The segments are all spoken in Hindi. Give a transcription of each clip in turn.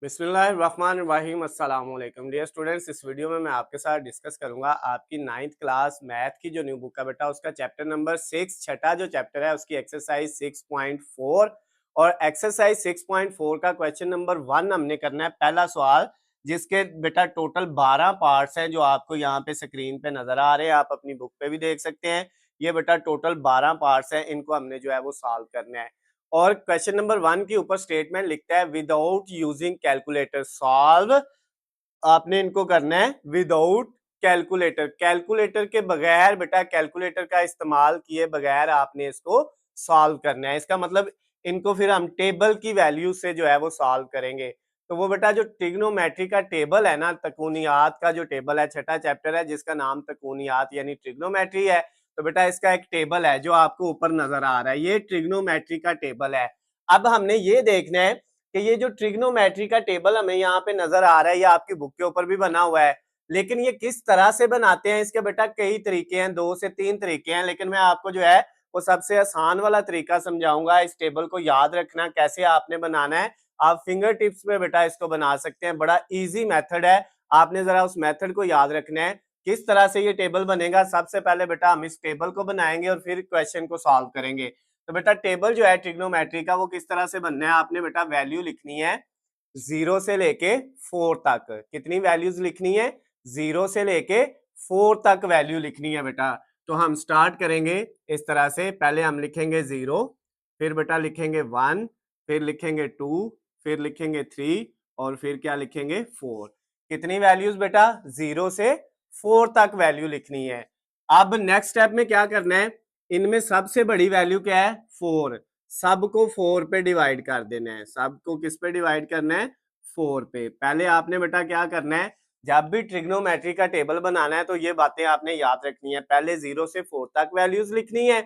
बिस्मिल्लाहिर्रहमानिर्रहीम अस्सलाम वालेकुम डियर स्टूडेंट्स। इस वीडियो में मैं आपके साथ डिस्कस करूंगा आपकी 9th क्लास मैथ की जो न्यू बुक है बेटा उसका चैप्टर नंबर 6 छठा जो चैप्टर है उसकी एक्सरसाइज 6.4 और एक्सरसाइज 6.4 का क्वेश्चन नंबर 1 हमने करना है पहला सवाल, जिसके बेटा टोटल 12 पार्ट्स हैं जो आपको यहाँ पे स्क्रीन पे नजर आ रहे हैं, आप अपनी बुक पे भी देख सकते हैं। ये बेटा टोटल 12 पार्ट्स हैं, इनको हमने जो है वो सॉल्व करना है। और क्वेश्चन नंबर 1 के ऊपर स्टेटमेंट लिखता है विदाउट यूजिंग कैलकुलेटर सॉल्व। आपने इनको करना है विदाउट कैलकुलेटर, कैलकुलेटर के बगैर बेटा, कैलकुलेटर का इस्तेमाल किए बगैर आपने इसको सॉल्व करना है। इसका मतलब इनको फिर हम टेबल की वैल्यू से जो है वो सॉल्व करेंगे। तो वो बेटा जो ट्रिग्नोमेट्री का टेबल है ना, तकूनियात का जो टेबल है, छठा चैप्टर है जिसका नाम तकूनियात यानी ट्रिग्नोमेट्री है। तो बेटा इसका एक टेबल है जो आपको ऊपर नजर आ रहा है, ये ट्रिग्नोमेट्री का टेबल है। अब हमने ये देखना है कि ये जो ट्रिग्नोमेट्री का टेबल हमें यहाँ पे नजर आ रहा है, ये आपकी बुक के ऊपर भी बना हुआ है, लेकिन ये किस तरह से बनाते हैं इसके बेटा कई तरीके हैं, 2 से 3 तरीके हैं, लेकिन मैं आपको जो है वो सबसे आसान वाला तरीका समझाऊंगा। इस टेबल को याद रखना कैसे आपने बनाना है, आप फिंगर टिप्स में बेटा इसको बना सकते हैं, बड़ा इजी मेथड है। आपने जरा उस मेथड को याद रखना है किस तरह से ये टेबल बनेगा। सबसे पहले बेटा हम इस टेबल को बनाएंगे और फिर क्वेश्चन को सॉल्व करेंगे। तो बेटा टेबल जो है ट्रिग्नोमेट्री का वो किस तरह से बनना है, आपने बेटा वैल्यू लिखनी है 0 से लेके 4 तक। कितनी वैल्यूज लिखनी है? 0 से लेके 4 तक वैल्यू लिखनी है बेटा। तो हम स्टार्ट करेंगे इस तरह से, पहले हम लिखेंगे 0, फिर बेटा लिखेंगे 1, फिर लिखेंगे 2, फिर लिखेंगे 3 और फिर क्या लिखेंगे 4। कितनी वैल्यूज बेटा? 0 से 4 तक वैल्यू लिखनी है। अब नेक्स्ट स्टेप में क्या करना है, इनमें सबसे बड़ी वैल्यू क्या है? 4। सबको 4 पे डिवाइड कर देना है। सबको किस पे डिवाइड करना है? 4 पे। पहले आपने बेटा क्या करना है, जब भी ट्रिग्नोमेट्री का टेबल बनाना है तो ये बातें आपने याद रखनी है। पहले 0 से 4 तक वैल्यूज लिखनी है,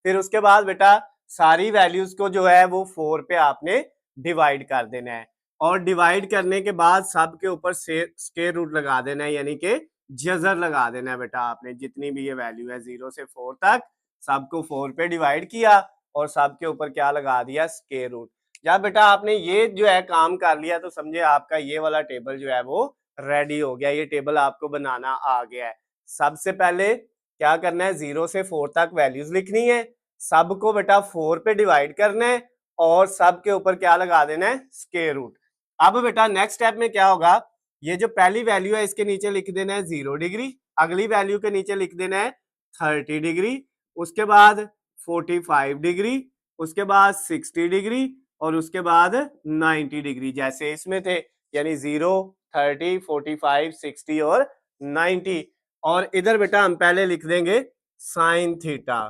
फिर उसके बाद बेटा सारी वैल्यूज को जो है वो 4 पे आपने डिवाइड कर देना है, और डिवाइड करने के बाद सब के ऊपर स्क्वायर रूट लगा देना है, यानी कि जजर लगा देना है बेटा। आपने जितनी भी ये वैल्यू है 0 से 4 तक सबको 4 पे डिवाइड किया और सब के ऊपर क्या लगा दिया? Square root. जब बेटा आपने ये जो है काम कर लिया तो समझे आपका ये वाला टेबल जो है वो रेडी हो गया, ये टेबल आपको बनाना आ गया है। सबसे पहले क्या करना है, 0 से 4 तक वैल्यूज लिखनी है, सबको बेटा 4 पे डिवाइड करना है और सब के ऊपर क्या लगा देना है? Square root. अब बेटा नेक्स्ट स्टेप में क्या होगा, ये जो पहली वैल्यू है इसके नीचे लिख देना है 0 डिग्री, अगली वैल्यू के नीचे लिख देना है 30 डिग्री, उसके बाद 45 डिग्री, उसके बाद 60 डिग्री और उसके बाद 90 डिग्री, जैसे इसमें थे, यानी 0, 30, 45, 60 और 90। और इधर बेटा हम पहले लिख देंगे साइन थीटा।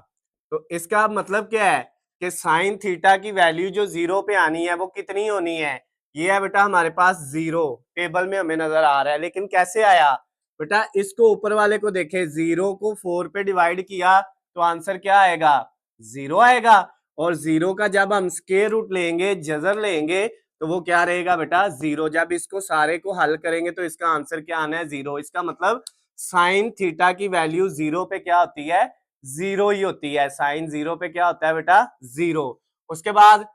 तो इसका मतलब क्या है कि साइन थीटा की वैल्यू जो 0 पे आनी है वो कितनी होनी है? ये है बेटा हमारे पास 0, टेबल में हमें नजर आ रहा है, लेकिन कैसे आया बेटा? इसको ऊपर वाले को देखे, 0 को 4 पे डिवाइड किया तो आंसर क्या आएगा? 0 आएगा। और 0 का जब हम स्क्वायर रूट लेंगे, जजर लेंगे, तो वो क्या रहेगा बेटा? 0। जब इसको सारे को हल करेंगे तो इसका आंसर क्या आना है? 0। इसका मतलब साइन थीटा की वैल्यू 0 पे क्या होती है? 0 ही होती है। साइन 0 पे क्या होता है बेटा? 0। उसके बाद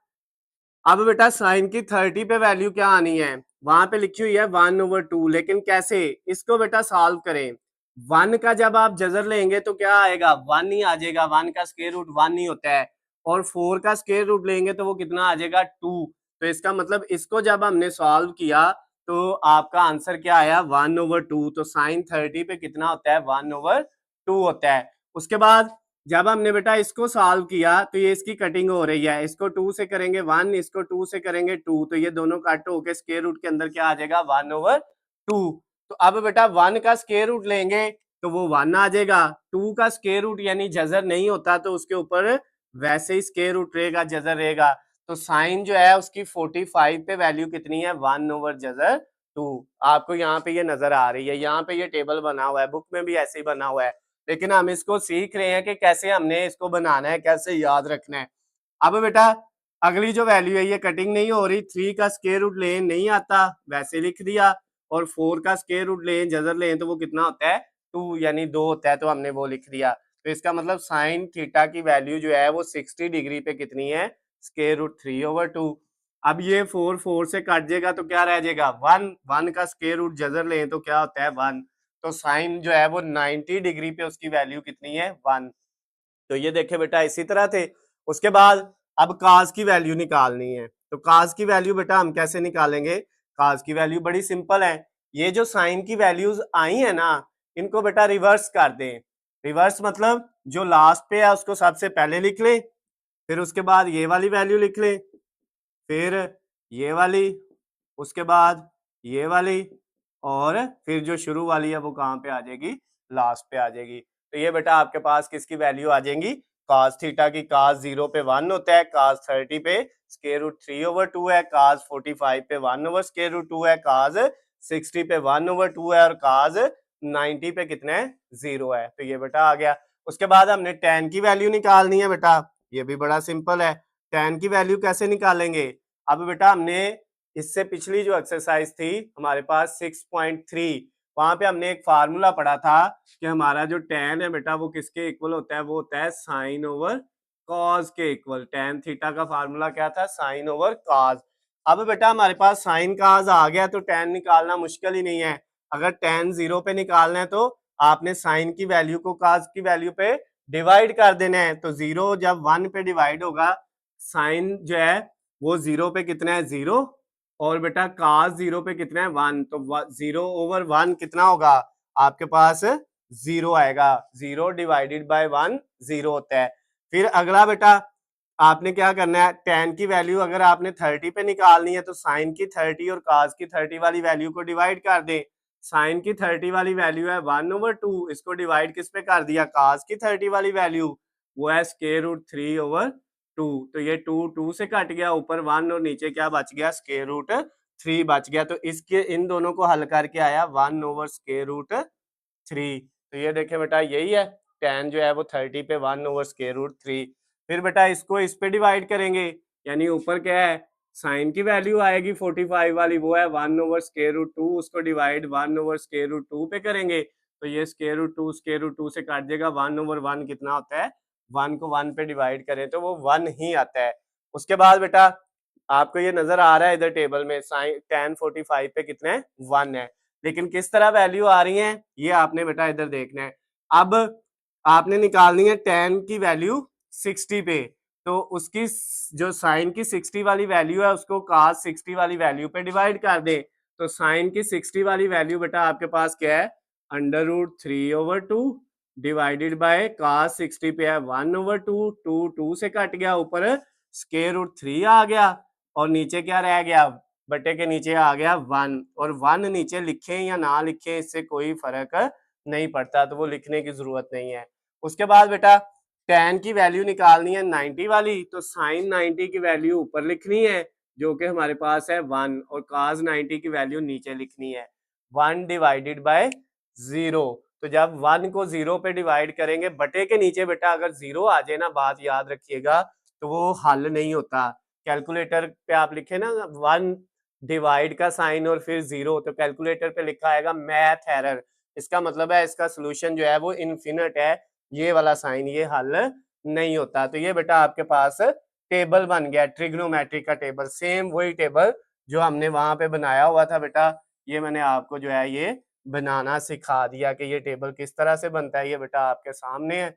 अब बेटा साइन की 30 पे वैल्यू क्या आनी है? वहां पे लिखी हुई है 1/2, लेकिन कैसे? इसको बेटा सॉल्व करें। 1 का जब आप जजर लेंगे तो क्या आएगा? 1 ही आ जाएगा, 1 का स्क्वायर रूट 1 ही होता है। और 4 का स्क्वायर रूट लेंगे तो वो कितना आ जाएगा? 2। तो इसका मतलब इसको जब हमने सॉल्व किया तो आपका आंसर क्या आया? 1/2। तो साइन 30 पे कितना होता है? 1/2 होता है। उसके बाद जब हमने बेटा इसको सॉल्व किया तो ये इसकी कटिंग हो रही है, इसको 2 से करेंगे 1, इसको 2 से करेंगे 2, तो ये दोनों कट होके स्क्वायर रूट के अंदर क्या आ जाएगा? 1/2। तो अब बेटा 1 का स्क्वायर रूट लेंगे तो वो 1 आ जाएगा, 2 का स्क्वायर रूट यानी जजर नहीं होता तो उसके ऊपर वैसे ही स्क्वायर रूट रहेगा, जजर रहेगा। तो साइन जो है उसकी 45 पे वैल्यू कितनी है? 1/2। आपको यहाँ पे ये नजर आ रही है, यहाँ पे ये टेबल बना हुआ है, बुक में भी ऐसे ही बना हुआ है, लेकिन हम इसको सीख रहे हैं कि कैसे हमने इसको बनाना है, कैसे याद रखना है। अब बेटा अगली जो वैल्यू है ये कटिंग नहीं हो रही, 3 का स्क्वायर रूट लें नहीं आता, वैसे लिख दिया, और 4 का स्क्वायर रूट लें, जजर लें तो वो कितना होता है? 2, यानी 2 होता है, तो हमने वो लिख दिया। तो इसका मतलब साइन थीटा की वैल्यू जो है वो 60 डिग्री पे कितनी है? Square root 3/2। अब ये 4 से काट जाएगा तो क्या रह जाएगा 1, 1 का स्क्वायर रूट जजर लें तो क्या होता है 1। तो साइन जो है वो 90 डिग्री पे उसकी वैल्यू कितनी है 1। तो ये देखे बेटा इसी तरह थे। उसके बाद अब काज की वैल्यू निकालनी है, तो काज की वैल्यू बेटा हम कैसे निकालेंगे? काज की वैल्यू बड़ी सिंपल है। ये जो साइन की वैल्यूज आई है ना, इनको बेटा रिवर्स कर दें। रिवर्स मतलब जो लास्ट पे है उसको सबसे पहले लिख लें, फिर उसके बाद ये वाली वैल्यू लिख लें, फिर ये वाली, उसके बाद ये वाली, और फिर जो शुरू वाली है वो कहाँ पे आ जाएगी? लास्ट पे आ जाएगी। तो ये बेटा आपके पास किसकी वैल्यू आ जाएंगी? cos थीटा की cos 0 पे 1 होता है, cos 30 पे स्क्वायर रूट 3/2 है, cos 45 पे 1 ओवर स्क्वायर रूट 2 है, cos 60 पे 1/2 है, और cos 90 पे कितना है? 0 है। तो ये बेटा आ गया। उसके बाद हमने tan की वैल्यू निकालनी है बेटा, ये भी बड़ा सिंपल है। tan की वैल्यू कैसे निकालेंगे? अब बेटा हमने इससे पिछली जो एक्सरसाइज थी हमारे पास 6.3, वहां पे हमने एक फार्मूला पढ़ा था कि हमारा जो tan है बेटा वो किसके इक्वल होता है? वो होता है साइन ओवर कॉस के इक्वल। tan थीटा का फार्मूला क्या था? Sine over cos. अब बेटा हमारे पास साइन कॉस आ गया तो tan निकालना मुश्किल ही नहीं है। अगर tan 0 पे निकालना है तो आपने साइन की वैल्यू को cos की वैल्यू पे डिवाइड कर देना है। तो 0 जब 1 पे डिवाइड होगा, साइन जो है वो 0 पे कितना है? 0, और बेटा cos 0 पे कितना है? 1। तो 0/1 कितना होगा आपके पास? 0 आएगा। 0 डिवाइडेड बाय 1 0 होता है। फिर अगला बेटा आपने क्या करना है? tan की वैल्यू अगर आपने 30 पे निकालनी है तो साइन की 30 और cos की 30 वाली वैल्यू को डिवाइड कर दें। साइन की 30 वाली वैल्यू है 1/2, इसको डिवाइड किस पे कर दिया? cos की 30 वाली वैल्यू वो है स्क्वायर रूट 3/2। तो ये 2 2 से कट गया, ऊपर 1 और नीचे क्या बच गया? स्क्वायर रूट 3 बच गया। तो इसके इन दोनों को हल करके आया 1 ओवर स्क्वायर रूट 3। तो ये देखे बेटा यही है, tan जो है वो 30 पे 1 ओवर स्क्वायर रूट 3। फिर बेटा इसको इस पे डिवाइड करेंगे, यानी ऊपर क्या है? साइन की वैल्यू आएगी 45 वाली, वो है 1 ओवर स्क्वायर रूट 2, उसको डिवाइड 1 ओवर स्क्वायर रूट 2 पे करेंगे तो ये स्क्वायर रूट 2 से काट देगा। 1 ओवर 1 कितना होता है? 1 को 1 पे डिवाइड करें तो वो 1 ही आता है। उसके बाद बेटा आपको ये नजर आ रहा है इधर टेबल में साइन tan 45 पे कितना है? 1 है। लेकिन किस तरह वैल्यू आ रही है ये आपने बेटा इधर देखना है। अब आपने निकालनी है tan की वैल्यू 60 पे, तो उसकी जो साइन की 60 वाली वैल्यू है उसको cos 60 वाली वैल्यू पे डिवाइड कर दे। तो साइन की 60 वाली वैल्यू बेटा आपके पास क्या है? √3/2 डिवाइडेड बाय cos 60 पे है 1/2, 2 से कट गया, ऊपर स्क्वायर रूट 3 आ गया, और नीचे क्या रह गया? बटे के नीचे आ गया 1, और 1 नीचे लिखें या ना लिखें इससे कोई फर्क नहीं पड़ता, तो वो लिखने की जरूरत नहीं है। उसके बाद बेटा tan की वैल्यू निकालनी है 90 वाली, तो साइन 90 की वैल्यू ऊपर लिखनी है जो कि हमारे पास है 1, और cos 90 की वैल्यू नीचे लिखनी है 1 डिवाइडेड बाय 0। तो जब 1 को 0 पे डिवाइड करेंगे बटे के नीचे बेटा अगर 0 आ जाए ना, बात याद रखिएगा, तो वो हल नहीं होता। कैलकुलेटर पे आप लिखे ना 1 डिवाइड का साइन और फिर 0, तो कैलकुलेटर पे लिखा आएगा मैथ एरर। इसका मतलब है इसका सोल्यूशन जो है वो इनफिनिट है, ये वाला साइन ये हल नहीं होता। तो ये बेटा आपके पास टेबल बन गया ट्रिग्नोमेट्री का टेबल, सेम वही टेबल जो हमने वहां पे बनाया हुआ था बेटा, ये मैंने आपको जो है ये बनाना सिखा दिया कि ये टेबल किस तरह से बनता है। ये बेटा आपके सामने है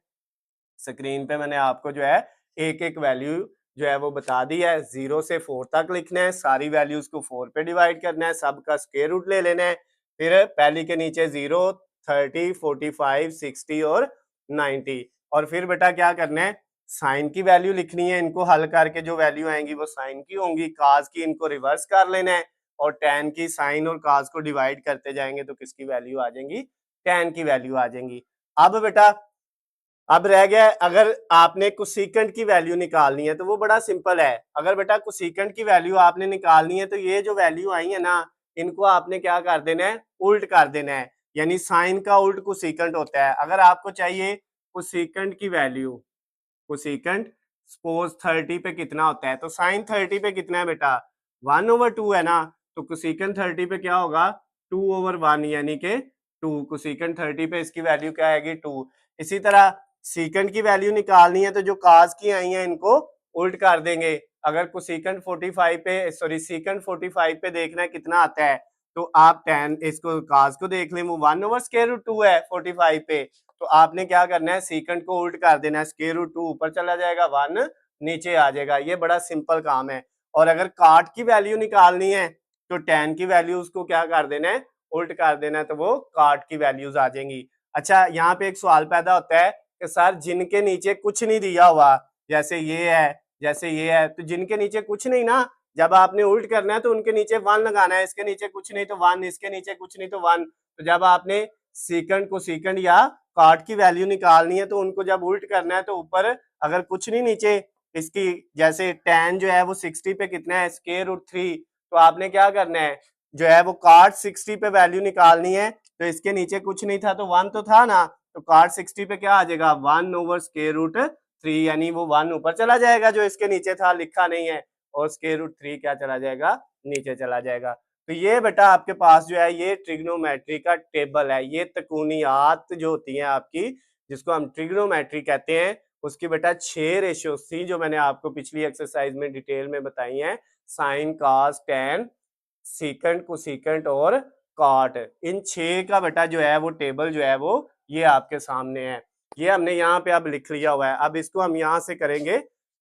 स्क्रीन पे, मैंने आपको जो है एक एक वैल्यू जो है वो बता दी है। 0 से 4 तक लिखना है, सारी वैल्यूज को 4 पे डिवाइड करना है, सबका स्क्वायर रूट ले लेना है, फिर पहली के नीचे 0, 30, 45, 60 और 90, और फिर बेटा क्या करना है? साइन की वैल्यू लिखनी है, इनको हल करके जो वैल्यू आएंगी वो साइन की होंगी, काज की इनको रिवर्स कर लेना है, और tan की साइन और काज को डिवाइड करते जाएंगे तो किसकी वैल्यू आ जाएंगी? tan की वैल्यू आ जाएंगी। अब बेटा अब रह गया अगर आपने कोसेकेंट की वैल्यू निकालनी है तो वो बड़ा सिंपल है। अगर बेटा कोसेकेंट की वैल्यू आपने निकालनी है तो ये जो वैल्यू आई है ना, इनको आपने क्या कर देना है? उल्ट कर देना है, यानी साइन का उल्ट कोसेकेंट होता है। अगर आपको चाहिए कोसेकेंट की वैल्यू, कोसेकेंट सपोज 30 पे कितना होता है, तो साइन 30 पे कितना है बेटा? 1/2 है ना, तो कोसेकेंट 30 पे क्या होगा? 2/1, यानी कि 2। कोसेकेंट 30 पे इसकी वैल्यू क्या आएगी? 2। इसी तरह सीकेंट की वैल्यू निकालनी है तो जो काज की आई है इनको उल्ट कर देंगे, अगर कोसेकेंट 45 पे सॉरी सीकेंट 45 पे देखना है कितना आता है, तो आप tan इसको cos को देख लें, वो 1/√2 है 45 पे, तो आपने क्या करना है, सीकेंट को उल्ट कर देना है, √2 ऊपर चला जाएगा, 1 नीचे आ जाएगा। ये बड़ा सिंपल काम है। और अगर काट की वैल्यू निकालनी है तो tan की वैल्यू उसको क्या कर देना है, उल्ट कर देना है, तो वो काट की वैल्यूज आ जाएंगी। अच्छा, यहाँ पे एक सवाल पैदा होता है कि सर जिनके नीचे कुछ नहीं दिया हुआ, जैसे ये है, तो जिनके नीचे कुछ नहीं ना, जब आपने उल्ट करना है तो उनके नीचे 1 लगाना है, इसके नीचे कुछ नहीं तो 1, इसके नीचे कुछ नहीं तो 1। तो जब आपने सीकेंट को सीकेंट या काट की वैल्यू निकालनी है तो उनको जब उल्ट करना है तो ऊपर अगर कुछ नहीं नीचे इसकी, जैसे tan जो है वो 60 पे कितना है, √3, तो आपने क्या करना है, जो है वो काट 60 पे वैल्यू निकालनी है, तो इसके नीचे कुछ नहीं था तो 1 तो था ना, तो काट 60 पे क्या आ जाएगा, 1/√3, यानी वो 1 ऊपर चला जाएगा जो इसके नीचे था, लिखा नहीं है, और √3 क्या चला जाएगा, नीचे चला जाएगा। तो ये बेटा आपके पास जो है ये ट्रिग्नोमेट्री का टेबल है। ये तकूनियात जो होती हैं आपकी, जिसको हम ट्रिग्नोमेट्री कहते हैं, उसकी बेटा 6 रेशियोज थी जो मैंने आपको पिछली एक्सरसाइज में डिटेल में बताई हैं, sine, cos, tan, secant, cosecant और कॉट। इन 6 का बेटा जो है वो टेबल जो है वो ये आपके सामने है। ये हमने यहाँ पे अब लिख लिया हुआ है। अब इसको हम यहाँ से करेंगे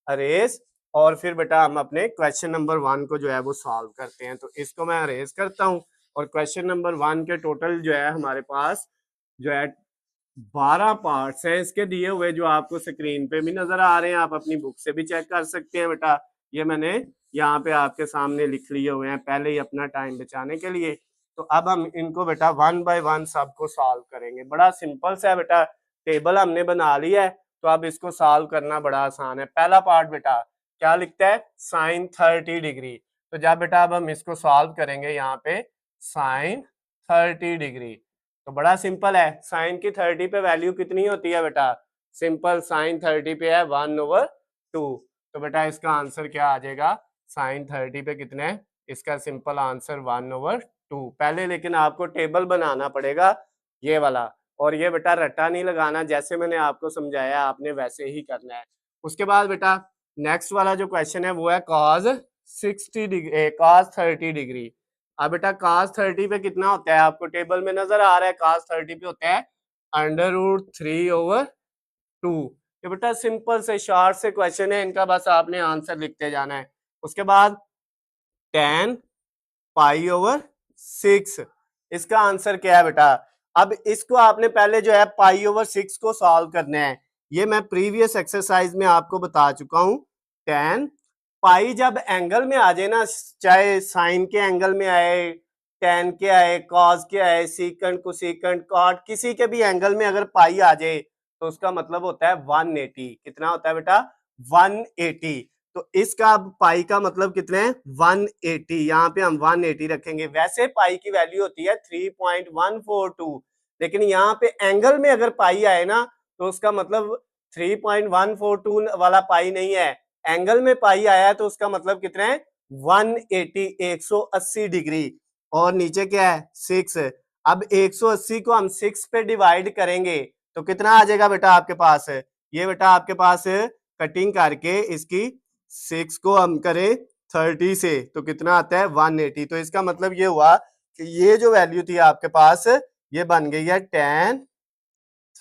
अरेज, और फिर बेटा हम अपने क्वेश्चन नंबर 1 को जो है वो सॉल्व करते हैं। तो इसको मैं अरेज करता हूँ, और क्वेश्चन नंबर 1 के टोटल जो है हमारे पास जो है 12 पार्ट्स हैं इसके दिए हुए, जो आपको स्क्रीन पे भी नजर आ रहे हैं, आप अपनी बुक से भी चेक कर सकते हैं बेटा। ये मैंने यहाँ पे आपके सामने लिख लिए हुए हैं पहले ही अपना टाइम बचाने के लिए। तो अब हम इनको बेटा 1 बाय 1 सबको सॉल्व करेंगे। बड़ा सिंपल सा है बेटा, टेबल हमने बना लिया है, तो अब इसको सॉल्व करना बड़ा आसान है। पहला पार्ट बेटा क्या लिखता है, साइन 30 डिग्री। तो जब बेटा अब हम इसको सॉल्व करेंगे, यहाँ पे साइन 30 डिग्री, तो बड़ा सिंपल है, साइन की 30 पे वैल्यू कितनी होती है बेटा, सिंपल, साइन 30 पे है 1/2। तो बेटा इसका आंसर क्या आ जाएगा, साइन 30 पे कितने है, इसका सिंपल आंसर 1/2। पहले लेकिन आपको टेबल बनाना पड़ेगा ये वाला, और ये बेटा रट्टा नहीं लगाना, जैसे मैंने आपको समझाया आपने वैसे ही करना है। उसके बाद बेटा नेक्स्ट वाला जो क्वेश्चन है वो है कॉस 60 डिग्री, कॉस 30 डिग्री। अब बेटा cos 30 पे कितना होता है, आपको टेबल में नजर आ रहा है, cos 30 पे होता है √3/2। ये बेटा सिंपल से शॉर्ट से क्वेश्चन है, इनका बस आपने आंसर लिखते जाना है। उसके बाद tan π/6, इसका आंसर क्या है बेटा। अब इसको आपने पहले जो है π/6 को सॉल्व करना है, ये मैं प्रीवियस एक्सरसाइज में आपको बता चुका हूं। tan पाई जब एंगल में आ जाए ना, चाहे साइन के एंगल में आए, टेन के आए, कॉस के आए, सीकेंट, कोसेकेंट, कॉट, किसी के भी एंगल में अगर पाई आ जाए तो उसका मतलब होता है 180। कितना होता है बेटा, 180। तो इसका पाई का मतलब कितने है, 180। यहाँ पे हम 180 रखेंगे। वैसे पाई की वैल्यू होती है 3.142, लेकिन यहाँ पे एंगल में अगर पाई आए ना तो उसका मतलब 3.142 वाला पाई नहीं है, एंगल में पाई आया है तो उसका मतलब कितना है, 180, 180 डिग्री। और नीचे क्या है, 6। अब 180 को हम 6 पे डिवाइड करेंगे तो कितना आ जाएगा बेटा आपके पास, ये बेटा आपके पास कटिंग करके इसकी 6 को हम करें 30 से तो कितना आता है, 180। तो इसका मतलब ये हुआ कि ये जो वैल्यू थी आपके पास ये बन गई है tan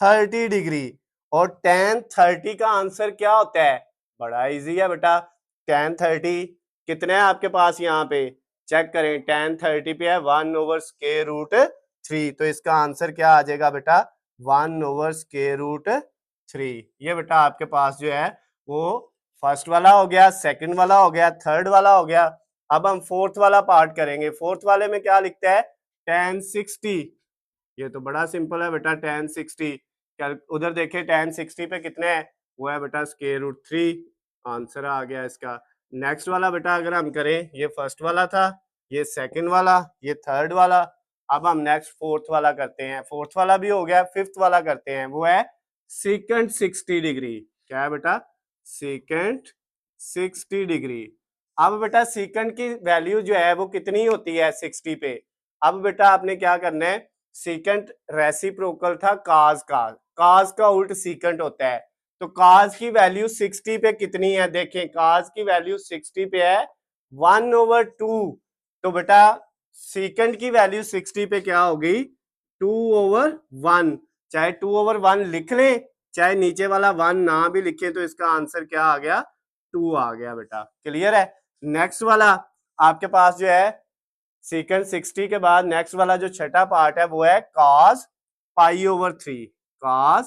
30 डिग्री। और tan 30 का आंसर क्या होता है, बड़ा इजी है बेटा। tan 30 कितने हैं आपके पास, यहाँ पे चेक करें, tan 30 पे है 1/√3। तो इसका आंसर क्या आ जाएगा बेटा, 1/√3। ये बेटा आपके पास जो है वो फर्स्ट वाला हो गया, सेकंड वाला हो गया, थर्ड वाला हो गया। अब हम फोर्थ वाला पार्ट करेंगे। फोर्थ वाले में क्या लिखता है, tan 60। ये तो बड़ा सिंपल है बेटा, tan 60। क्या उधर देखे tan 60 पे कितने है, वो है बेटा √3। आंसर आ गया इसका। नेक्स्ट वाला बेटा अगर हम करें, ये फर्स्ट वाला था, ये सेकंड वाला, ये थर्ड वाला। अब हम नेक्स्ट फोर्थ वाला करते हैं। फोर्थ वाला भी हो गया, फिफ्थ वाला करते हैं, वो है सेकंड 60 डिग्री। क्या है बेटा, सेकंड 60 डिग्री। अब बेटा सेकंड की वैल्यू जो है वो कितनी होती है 60 पे। अब बेटा आपने क्या करना है, सीकेंट रेसिप्रोकल था काज का उल्ट सीकेंट होता है। तो cos की वैल्यू 60 पे कितनी है, देखें cos की वैल्यू 60 पे है 1/2। तो बेटा सेकंड की वैल्यू 60 पे क्या होगी 2/1। चाहे 2/1 लिख लें चाहे नीचे वाला 1 ना भी लिखे तो इसका आंसर क्या आ गया 2 आ गया बेटा। क्लियर है। नेक्स्ट वाला आपके पास जो है सेकंड 60 के बाद नेक्स्ट वाला जो छठा पार्ट है वो है cos π/3। cos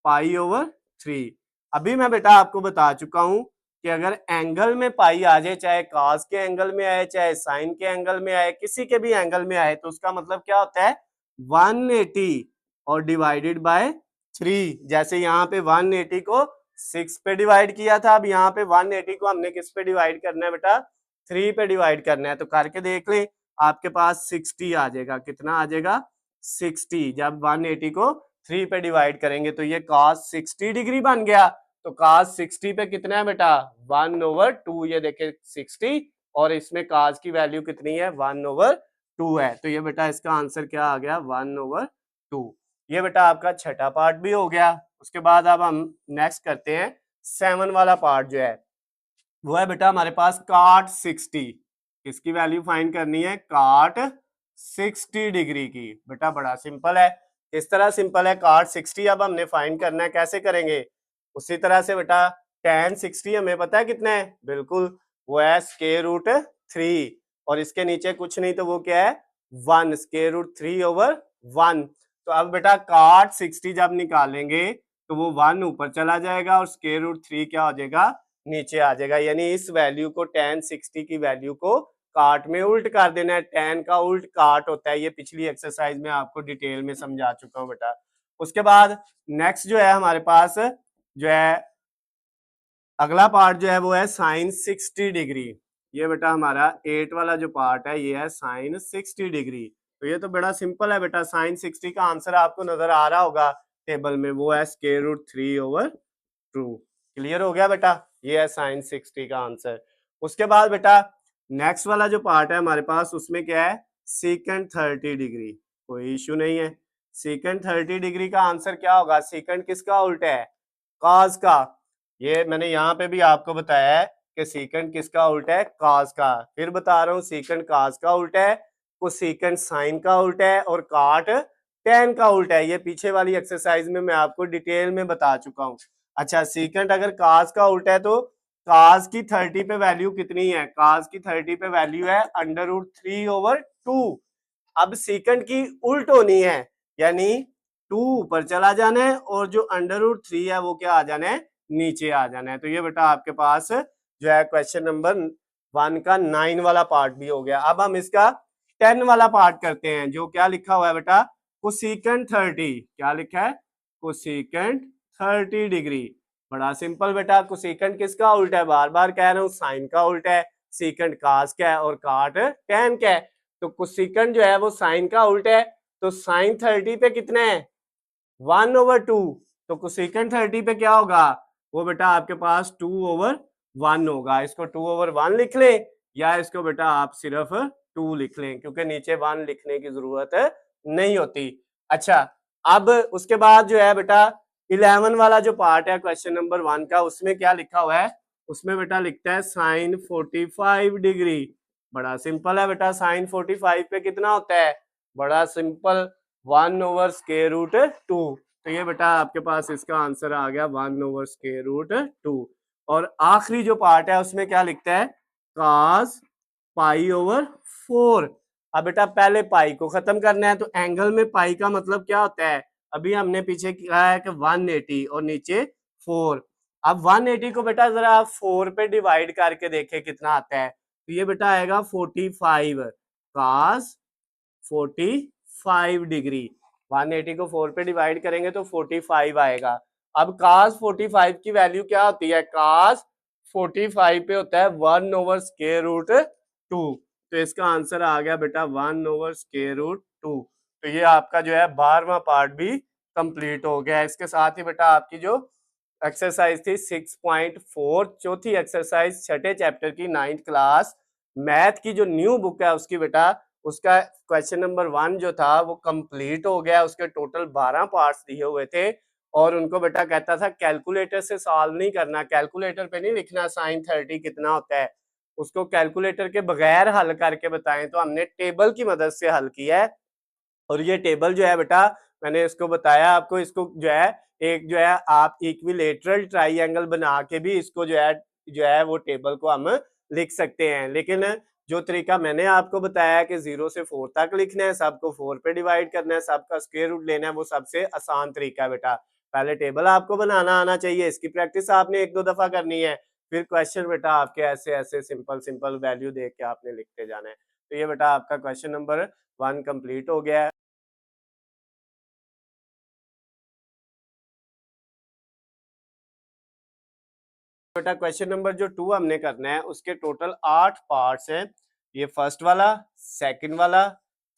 π/3। अभी मैं बेटा आपको बता चुका हूं कि अगर एंगल में पाई आ जाए, चाहे cos के एंगल में आए चाहे साइन के एंगल में आए, किसी के भी एंगल में आए, तो उसका मतलब क्या होता है 180 और डिवाइडेड बाय 3। जैसे यहाँ पे 180 को 6 पे डिवाइड किया था, अब यहाँ पे 180 को हमने किस पे डिवाइड करना है बेटा 3 पे डिवाइड करना है। तो करके देख ले आपके पास 60 आ जाएगा। कितना आ जाएगा 60। जब 180 को 3 पे डिवाइड करेंगे तो ये cos 60 डिग्री बन गया। तो cos 60 पे कितना है बेटा 1/2। ये देखे 60 और इसमें cos की वैल्यू कितनी है 1/2 है। तो ये बेटा इसका आंसर क्या आ गया 1/2। ये बेटा आपका छठा पार्ट भी हो गया। उसके बाद अब हम नेक्स्ट करते हैं 7 वाला पार्ट जो है वो है बेटा हमारे पास cot 60। किसकी वैल्यू फाइंड करनी है cot 60 डिग्री की। बेटा बड़ा सिंपल है। इस तरह सिंपल है cot 60 अब हमने फाइंड करना है। कैसे करेंगे उसी तरह से बेटा tan 60 हमें पता है कितना है, बिल्कुल वो है √3 और इसके नीचे कुछ नहीं तो वो क्या है 1 √3/1। तो अब बेटा cot 60 जब निकालेंगे तो वो 1 ऊपर चला जाएगा और √3 क्या हो जाएगा नीचे आ जाएगा। यानी इस वैल्यू को tan 60 की वैल्यू को काट में उल्ट कर देना है। tan का उल्ट काट होता है। ये पिछली एक्सरसाइज में आपको डिटेल में समझा चुका हूँ बेटा। उसके बाद नेक्स्ट जो है हमारे पास जो है अगला पार्ट जो है वो है साइन 60 डिग्री। ये बेटा हमारा 8 वाला जो पार्ट है ये है साइन 60 डिग्री। तो ये तो बड़ा सिंपल है बेटा। साइन 60 का आंसर आपको नजर आ रहा होगा टेबल में, वो है √3/2। क्लियर हो गया बेटा। ये है साइन 60 का आंसर। उसके बाद बेटा नेक्स्ट वाला जो पार्ट है हमारे पास उसमें क्या है सेकंड 30 डिग्री। कोई इशू नहीं है। सेकंड 30 डिग्री का आंसर क्या होगा, सेकंड किसका उल्टा है cos का। ये मैंने यहाँ पे भी आपको बताया है कि सेकंड किसका उल्टा है cos का। फिर बता रहा हूँ सेकंड cos का उल्टा है, कोसेकंड साइन का उल्टा है और काट tan का उल्टा है। ये पीछे वाली एक्सरसाइज में मैं आपको डिटेल में बता चुका हूँ। अच्छा सेकंड अगर cos का उल्टा है तो cos की 30 पे वैल्यू कितनी है, cos की 30 पे वैल्यू है √3/2। अब सेकंड की उल्ट होनी है यानी 2 ऊपर चला जाना है और जो √3 है वो क्या आ जाना है नीचे आ जाना है। तो ये बेटा आपके पास जो है क्वेश्चन नंबर 1 का 9 वाला पार्ट भी हो गया। अब हम इसका 10 वाला पार्ट करते हैं जो क्या लिखा हुआ है बेटा कोसेकंड 30। क्या लिखा है कोसेकंड 30 डिग्री। बड़ा सिंपल बेटा। कोसेकंड किसका उल्टा है, बार बार कह रहा हूँ साइन का उल्टा है। सेकंड कास क्या है और काट tan क्या है। तो कोसेकंड जो है वो साइन का उल्टा है। तो साइन 30 पे कितना है 1/2। तो कोसेकंड 30 पे क्या होगा वो बेटा आपके पास 2/1 होगा। इसको 2/1 लिख लें या इसको बेटा आप सिर्फ 2 लिख लें क्योंकि नीचे 1 लिखने की जरूरत नहीं होती। अच्छा अब उसके बाद जो है बेटा 11 वाला जो पार्ट है क्वेश्चन नंबर 1 का उसमें क्या लिखा हुआ है, उसमें बेटा लिखता है साइन 45 डिग्री। बड़ा सिंपल है बेटा। साइन 45 पे कितना होता है, बड़ा सिंपल 1/√2। तो ये बेटा आपके पास इसका आंसर आ गया 1/√2। और आखिरी जो पार्ट है उसमें क्या लिखता है cos π/4। अब बेटा पहले पाई को खत्म करना है तो एंगल में पाई का मतलब क्या होता है, अभी हमने पीछे किया है कि 180 और नीचे 4। अब 180 को बेटा जरा आप 4 पे डिवाइड करके देखें कितना आता है। तो ये बेटा आएगा 45 cos 45 डिग्री। 180 को 4 पे डिवाइड करेंगे तो 45 आएगा। अब cos 45 की वैल्यू क्या होती है, cos 45 पे होता है 1/√2। तो इसका आंसर आ गया बेटा 1/√2। तो ये आपका जो है 12वां पार्ट भी कंप्लीट हो गया। इसके साथ ही बेटा आपकी जो एक्सरसाइज थी 6.4 चौथी एक्सरसाइज छठे चैप्टर की 9th क्लास मैथ की जो न्यू बुक है उसकी बेटा उसका क्वेश्चन नंबर 1 जो था वो कंप्लीट हो गया। उसके टोटल 12 पार्ट्स दिए हुए थे और उनको बेटा कहता था कैलकुलेटर से सॉल्व नहीं करना, कैलकुलेटर पे नहीं लिखना साइन 30 कितना होता है, उसको कैलकुलेटर के बगैर हल करके बताएं। तो हमने टेबल की मदद से हल किया है। और ये टेबल जो है बेटा मैंने इसको बताया आपको, इसको जो है एक जो है आप इक्विलेटरल ट्राइंगल बना के भी इसको जो है वो टेबल को हम लिख सकते हैं। लेकिन जो तरीका मैंने आपको बताया कि 0 से 4 तक लिखना है, सबको 4 पे डिवाइड करना है, सबका स्क्वायर रूट लेना है, वो सबसे आसान तरीका है बेटा। पहले टेबल आपको बनाना आना चाहिए, इसकी प्रैक्टिस आपने 1-2 दफा करनी है, फिर क्वेश्चन बेटा आपके ऐसे ऐसे सिंपल सिंपल वैल्यू देख के आपने लिखते जाना है। तो ये बेटा आपका क्वेश्चन नंबर 1 कंप्लीट हो गया है। बेटा क्वेश्चन नंबर जो 2 हमने करना है उसके टोटल 8 पार्ट्स हैं। ये फर्स्ट वाला, सेकंड वाला,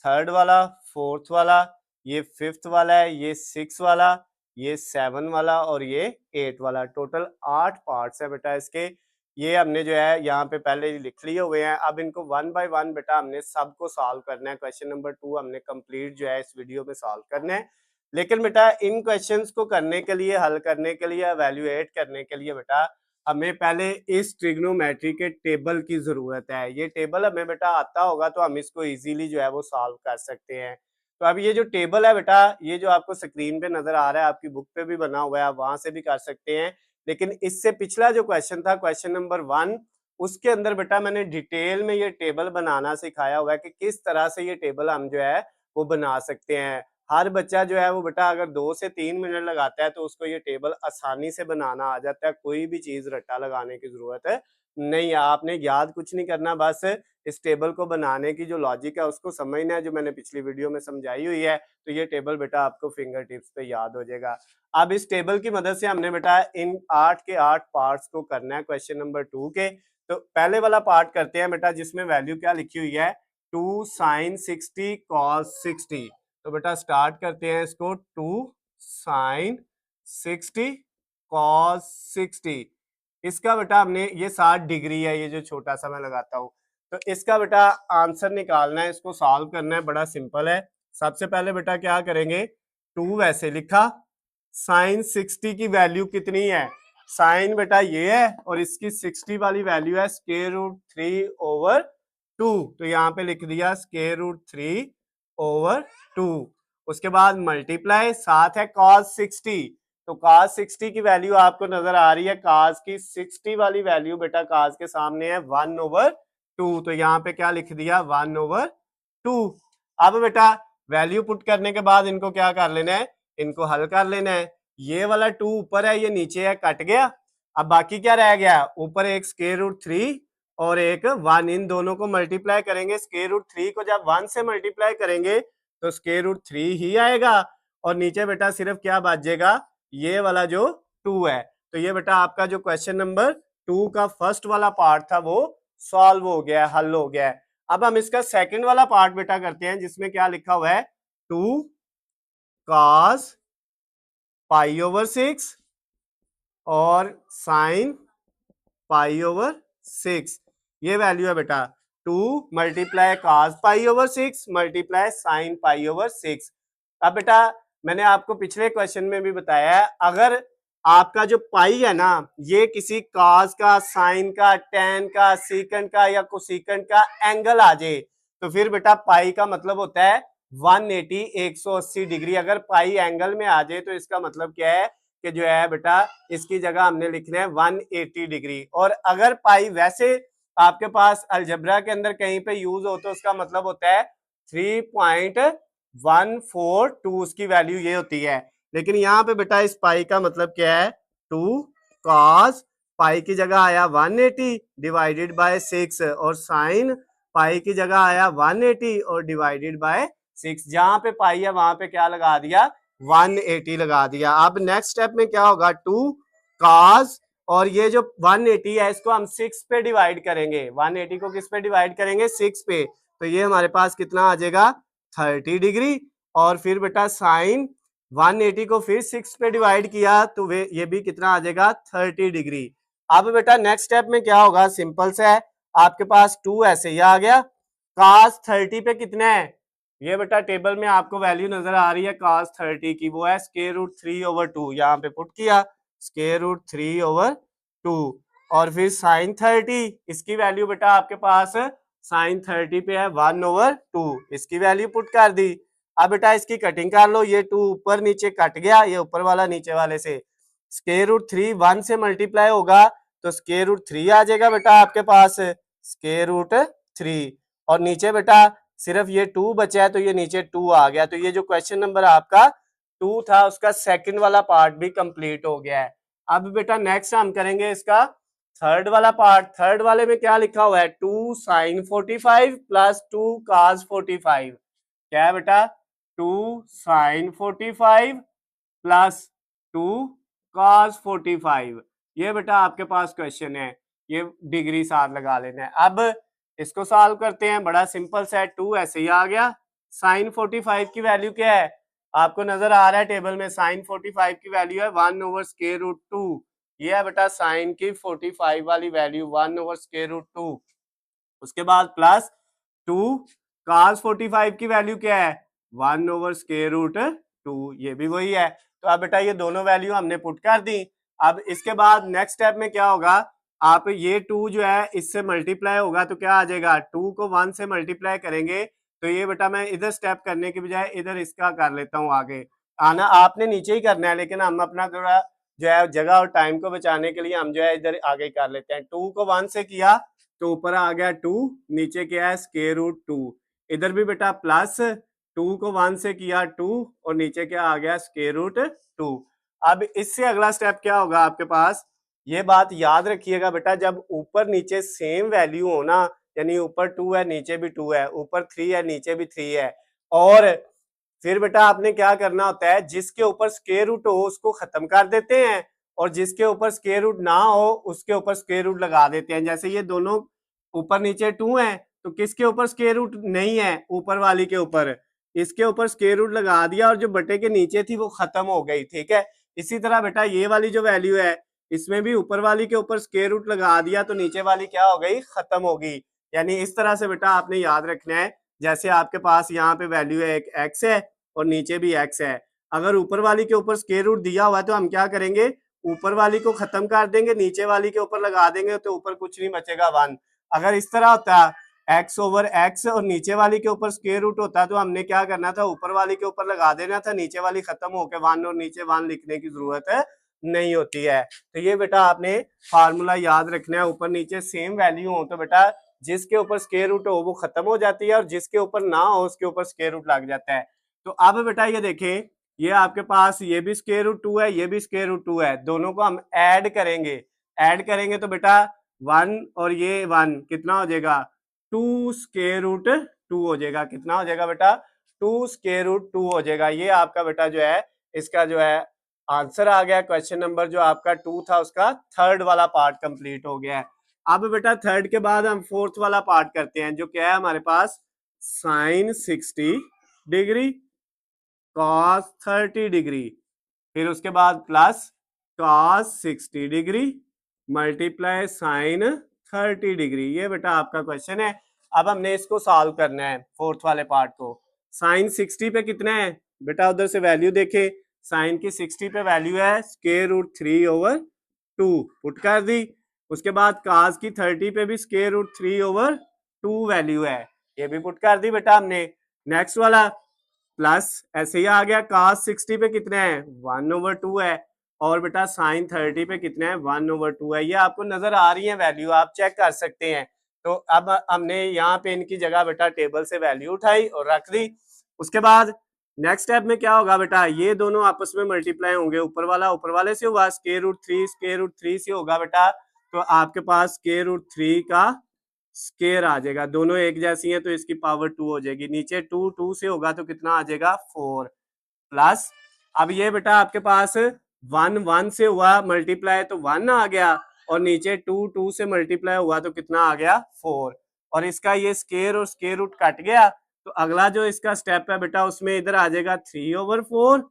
थर्ड वाला, फोर्थ वाला, ये फिफ्थ वाला है, ये 6 वाला, ये 7 वाला और ये 8 वाला। टोटल 8 पार्ट्स है बेटा इसके। ये हमने जो है यहाँ पे पहले लिख लिए हुए हैं। अब इनको 1 बाय 1 बेटा हमने सबको सॉल्व करना है। क्वेश्चन नंबर 2 हमने कंप्लीट जो है इस वीडियो में सॉल्व करना है। लेकिन बेटा इन क्वेश्चंस को करने के लिए, हल करने के लिए, एवेल्युएट करने के लिए बेटा हमें पहले इस ट्रिग्नोमेट्री के टेबल की जरूरत है। ये टेबल हमें बेटा आता होगा तो हम इसको इजीली जो है वो सॉल्व कर सकते हैं। तो अब ये जो टेबल है बेटा, ये जो आपको स्क्रीन पे नजर आ रहा है, आपकी बुक पे भी बना हुआ है, आप वहां से भी कर सकते हैं। लेकिन इससे पिछला जो क्वेश्चन था, क्वेश्चन नंबर 1, उसके अंदर बेटा मैंने डिटेल में ये टेबल बनाना सिखाया हुआ है कि किस तरह से ये टेबल हम जो है वो बना सकते हैं। हर बच्चा जो है वो बेटा अगर 2 से 3 मिनट लगाता है तो उसको ये टेबल आसानी से बनाना आ जाता है। कोई भी चीज रट्टा लगाने की जरूरत है नहीं है, आपने याद कुछ नहीं करना, बस इस टेबल को बनाने की जो लॉजिक है उसको समझना है, जो मैंने पिछली वीडियो में समझाई हुई है। तो ये टेबल बेटा आपको फिंगर टिप्स पे याद हो जाएगा। अब इस टेबल की मदद से हमने बेटा इन 8 के 8 पार्ट्स को करना है क्वेश्चन नंबर 2 के। तो पहले वाला पार्ट करते हैं बेटा, जिसमें वैल्यू क्या लिखी हुई है, 2 sin 60 cos 60। तो बेटा स्टार्ट करते हैं इसको, 2 sin 60 cos 60। इसका बेटा हमने ये 60 डिग्री है, ये जो छोटा सा मैं लगाता हूँ। तो इसका बेटा आंसर निकालना है, इसको सॉल्व करना है, बड़ा सिंपल है। सबसे पहले बेटा क्या करेंगे, 2 वैसे लिखा, साइन 60 की वैल्यू कितनी है, साइन बेटा ये है और इसकी 60 वाली वैल्यू है स्क्वायर रूट 3 ओवर 2। तो यहाँ पे लिख दिया स्क्वायर रूट 3 ओवर 2। उसके बाद मल्टीप्लाई, साथ है cos 60। तो cos 60 की वैल्यू आपको नजर आ रही है, cos की 60 वाली वैल्यू बेटा cos के सामने है 1 ओवर 2। तो यहाँ पे क्या लिख दिया, 1 ओवर 2। अब बेटा वैल्यू पुट करने के बाद इनको क्या कर लेना है, इनको हल कर लेना है। ये वाला 2 ऊपर है, ये नीचे है, कट गया। अब बाकी क्या रह गया, ऊपर एक स्क्वायर रूट 3 और एक 1, इन दोनों को मल्टीप्लाई करेंगे। स्क्वायर रूट 3 को जब 1 से मल्टीप्लाई करेंगे तो स्क्वायर रूट 3 ही आएगा और नीचे बेटा सिर्फ क्या बचेगा, ये वाला जो 2 है। तो ये बेटा आपका जो क्वेश्चन नंबर 2 का फर्स्ट वाला पार्ट था वो सॉल्व हो गया, हल हो गया है। अब हम इसका सेकंड वाला पार्ट बेटा करते हैं, जिसमें क्या लिखा हुआ है, 2 cos पाई ओवर 6 और साइन पाई ओवर 6। ये वैल्यू है बेटा 2 multiply cos pi over 6 multiply sine pi over 6। अब बेटा मैंने आपको पिछले क्वेश्चन में भी बताया है, अगर आपका जो पाई है ना, ये किसी cos का, साइन का, tan का, सीकेंट का या कोसीकेंट का एंगल आ जाए तो फिर बेटा पाई का मतलब होता है 180, 180 डिग्री। अगर पाई एंगल में आ जाए तो इसका मतलब क्या है कि जो है बेटा इसकी जगह हमने लिखना है 180 डिग्री। और अगर पाई वैसे आपके पास अलजबरा के अंदर कहीं पे यूज हो तो उसका मतलब होता है 3.142, उसकी वैल्यू ये होती है। लेकिन यहाँ पे बेटा इस पाई का मतलब क्या है, 2 cos पाई की जगह आया 180 डिवाइडेड बाय 6 और साइन पाई की जगह आया 180 और डिवाइडेड बाय 6। जहां पे पाई है वहां पे क्या लगा दिया, 180 लगा दिया। अब नेक्स्ट स्टेप में क्या होगा, 2 cos और ये जो 180 है इसको हम 6 पे डिवाइड करेंगे। 180 को किस पे डिवाइड करेंगे, 6 पे। तो ये हमारे पास कितना आ जाएगा, 30 डिग्री। और फिर बेटा साइन 180 को फिर 6 पे डिवाइड किया तो वे ये भी कितना आ जाएगा, 30 डिग्री। अब बेटा नेक्स्ट स्टेप में क्या होगा, सिंपल सा है, आपके पास 2 ऐसे ही आ गया, cos 30 पे कितना है ये बेटा टेबल में आपको वैल्यू नजर आ रही है cos 30 की, वो है स्क्वायर रूट 3/2, यहाँ पे पुट किया स्क्वायर रूट 3/2, और फिर sin 30, इसकी वैल्यू बेटा आपके पास sin 30 पे है 1/2, इसकी वैल्यू पुट कर दी। अब बेटा इसकी कटिंग कर लो, ये 2 ऊपर नीचे कट गया, ये ऊपर वाला नीचे वाले से, स्क्वायर रूट 3 1 से मल्टीप्लाई होगा तो स्क्वायर रूट 3 आ जाएगा बेटा आपके पास, स्क्वायर रूट 3, और नीचे बेटा सिर्फ ये 2 बचा है तो ये नीचे 2 आ गया। तो ये जो क्वेश्चन नंबर आपका 2 था उसका सेकंड वाला पार्ट भी कंप्लीट हो गया है। अब बेटा नेक्स्ट हम करेंगे इसका थर्ड वाला पार्ट। थर्ड वाले में क्या लिखा हुआ है, 2 sin 45 प्लस 2 cos 45, क्या है बेटा 2 sin 45 प्लस 2 cos 45, ये बेटा आपके पास क्वेश्चन है, ये डिग्री साथ लगा लेना है। अब इसको सॉल्व करते हैं, बड़ा सिंपल सा है, 2 ऐसे ही आ गया। sin 45 की वैल्यू क्या है, आपको नजर आ रहा है टेबल में, sin 45 की वैल्यू है 1/√2, ये है बेटा sin की 45 वाली वैल्यू 1/√2। उसके बाद प्लस 2 cos 45 की वैल्यू क्या है 1/√2, ये भी वही है। तो अब बेटा ये दोनों वैल्यू हमने पुट कर दी। अब इसके बाद नेक्स्ट स्टेप में क्या होगा, आप ये 2 जो है इससे मल्टीप्लाई होगा तो क्या आ जाएगा, 2 को 1 से मल्टीप्लाई करेंगे तो ये बेटा मैं इधर स्टेप करने के बजाय इधर इसका कर लेता हूँ आगे, आना आपने नीचे ही करना है, लेकिन हम अपना थोड़ा जो है जगह और टाइम को बचाने के लिए हम जो है इधर आगे कर लेते हैं। 2 को 1 से किया तो ऊपर आ गया 2, नीचे क्या है स्क्वायर रूट 2, इधर भी बेटा प्लस 2 को 1 से किया 2 और नीचे क्या आ गया स्क्वायर रूट 2। अब इससे अगला स्टेप क्या होगा आपके पास, ये बात याद रखिएगा बेटा, जब ऊपर नीचे सेम वैल्यू हो ना, यानी ऊपर 2 है नीचे भी 2 है, ऊपर 3 है नीचे भी 3 है, और फिर बेटा आपने क्या करना होता है, जिसके ऊपर स्क्वायर रूट हो उसको खत्म कर देते हैं और जिसके ऊपर स्क्वायर रूट ना हो उसके ऊपर स्क्वायर रूट लगा देते हैं। जैसे ये दोनों ऊपर नीचे 2 है तो किसके ऊपर स्क्वायर रूट नहीं है, ऊपर वाली के ऊपर, इसके ऊपर स्क्वायर रूट लगा दिया और जो बटे के नीचे थी वो खत्म हो गई, ठीक है। इसी तरह बेटा ये वाली जो वैल्यू है इसमें भी ऊपर वाली के ऊपर स्क्वायर रूट लगा दिया तो नीचे वाली क्या हो गई, खत्म हो गई। यानी इस तरह से बेटा आपने याद रखना है, जैसे आपके पास यहाँ पे वैल्यू है एक x है और नीचे भी x है, अगर ऊपर वाली के ऊपर स्क्वायर रूट दिया हुआ है तो हम क्या करेंगे, ऊपर वाली को खत्म कर देंगे, नीचे वाली के ऊपर लगा देंगे तो ऊपर कुछ नहीं बचेगा 1। अगर इस तरह होता x/x और नीचे वाली के ऊपर स्क्वायर रूट होता तो हमने क्या करना था, ऊपर वाली के ऊपर लगा देना था, नीचे वाली खत्म होकर 1 और नीचे 1 लिखने की जरूरत नहीं होती है। तो ये बेटा आपने फार्मूला याद रखना है, ऊपर नीचे सेम वैल्यू हो तो बेटा जिसके ऊपर स्क्वायर रूट हो वो खत्म हो जाती है और जिसके ऊपर ना हो उसके ऊपर स्क्वायर रूट लग जाता है। तो अब बेटा ये देखें, ये आपके पास ये भी स्क्वायर रूट 2 है, ये भी स्क्वायर रूट 2 है, दोनों को हम ऐड करेंगे, ऐड करेंगे तो बेटा 1 और ये 1 कितना हो जाएगा, 2 स्क्वायर रूट 2 हो जाएगा, कितना हो जाएगा बेटा 2 स्क्वायर रूट 2 हो जाएगा। ये आपका बेटा जो है इसका जो है आंसर आ गया। क्वेश्चन नंबर जो आपका 2 था उसका थर्ड वाला पार्ट कंप्लीट हो गया है। अब बेटा थर्ड के बाद हम फोर्थ वाला पार्ट करते हैं, जो क्या है हमारे पास साइन 60 डिग्री कॉस 30 डिग्री, फिर उसके बाद plus cos 60 degree multiply sine 30 degree. ये बेटा आपका क्वेश्चन है। अब हमने इसको सॉल्व करना है फोर्थ वाले पार्ट को। साइन 60 पे कितना है बेटा, उधर से वैल्यू देखे, साइन की 60 पे वैल्यू है स्क्वायर रूट 3/2, पुट कर दी। उसके बाद कास की 30 पे भी स्क्वायर रूट 3/2 वैल्यू है, ये भी पुट कर दी बेटा हमने। नेक्स्ट वाला प्लस ऐसे ही आ गया, cos 60 पे कितना है 1/2 है, और बेटा sin 30 पे कितना है 1/2 है। ये आपको नजर आ रही है वैल्यू, आप चेक कर सकते हैं। तो अब हमने यहाँ पे इनकी जगह बेटा टेबल से वैल्यू उठाई और रख दी। उसके बाद नेक्स्ट स्टेप में क्या होगा बेटा, ये दोनों आपस में मल्टीप्लाई होंगे, ऊपर वाला ऊपर वाले से हुआ, स्क्वायर रूट 3 से होगा बेटा, तो आपके पास स्क्वायर रूट 3 का स्केयर आ जाएगा, दोनों एक जैसी हैं तो इसकी पावर 2 हो जाएगी, नीचे 2 2 से होगा तो कितना आ जाएगा 4 प्लस। अब ये बेटा आपके पास 1 1 से हुआ मल्टीप्लाई तो 1 आ गया, और नीचे 2 2 से मल्टीप्लाई हुआ तो कितना आ गया 4, और इसका ये स्केयर और स्केयर रूट कट गया। तो अगला जो इसका स्टेप है बेटा उसमें इधर आ जाएगा 3/4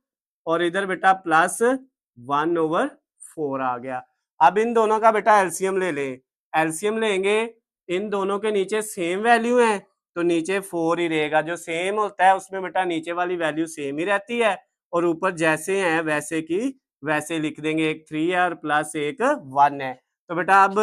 और इधर बेटा प्लस 1/4 आ गया। अब इन दोनों का बेटा एलसीएम ले लें, एलसीएम लेंगे, इन दोनों के नीचे सेम वैल्यू है तो नीचे 4 ही रहेगा। जो सेम होता है उसमें बेटा नीचे वाली वैल्यू सेम ही रहती है और ऊपर जैसे हैं वैसे की वैसे लिख देंगे। एक 3 है और प्लस एक 1 है। तो बेटा अब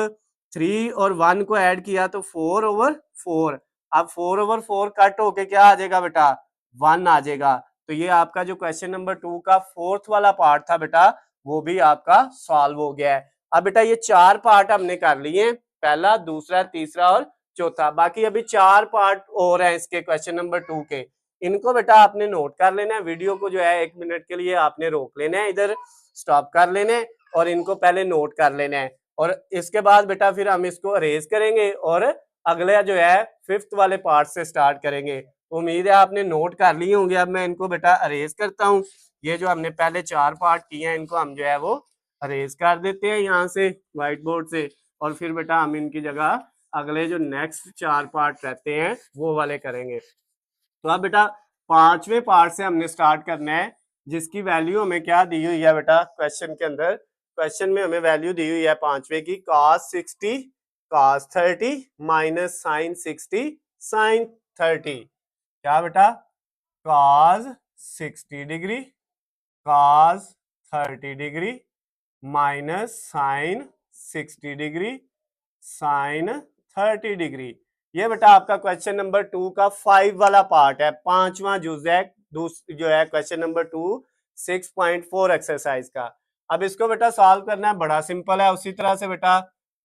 3 और 1 को ऐड किया तो 4/4। अब 4/4 कट होके क्या आ जाएगा बेटा, 1 आ जाएगा। तो ये आपका जो क्वेश्चन नंबर 2 का फोर्थ वाला पार्ट था बेटा, वो भी आपका सॉल्व हो गया है। अब बेटा ये 4 पार्ट हमने कर लिए, पहला, दूसरा, तीसरा और चौथा। बाकी अभी 4 पार्ट और हैं इसके क्वेश्चन नंबर 2 के। इनको बेटा आपने नोट कर लेना है। वीडियो को जो है 1 मिनट के लिए आपने रोक लेना है, इधर स्टॉप कर लेना है और इनको पहले नोट कर लेना है। और इसके बाद बेटा फिर हम इसको अरेज करेंगे और अगला जो है 5th वाले पार्ट से स्टार्ट करेंगे। उम्मीद है आपने नोट कर लिए होंगे। अब मैं इनको बेटा अरेज करता हूँ। ये जो हमने पहले 4 पार्ट किए हैं इनको हम जो है वो अरेज कर देते हैं यहाँ से व्हाइट बोर्ड से, और फिर बेटा हम इनकी जगह अगले जो नेक्स्ट 4 पार्ट रहते हैं वो वाले करेंगे। तो अब बेटा 5वें पार्ट से हमने स्टार्ट करना है, जिसकी वैल्यू हमें क्या दी हुई है बेटा क्वेश्चन के अंदर। क्वेश्चन में हमें वैल्यू दी हुई है 5वें की cos 60 cos 30 minus sin 60 sin 30। क्या बेटा, cos 60 degree cos 30 degree minus sin 60 degree sin 30 degree. ये बेटा आपका क्वेश्चन नंबर 2 का 5 वाला पार्ट है, 5वां जुज है जो है क्वेश्चन नंबर 2 6.4 एक्सरसाइज का। अब इसको बेटा सॉल्व करना है, बड़ा सिंपल है। उसी तरह से बेटा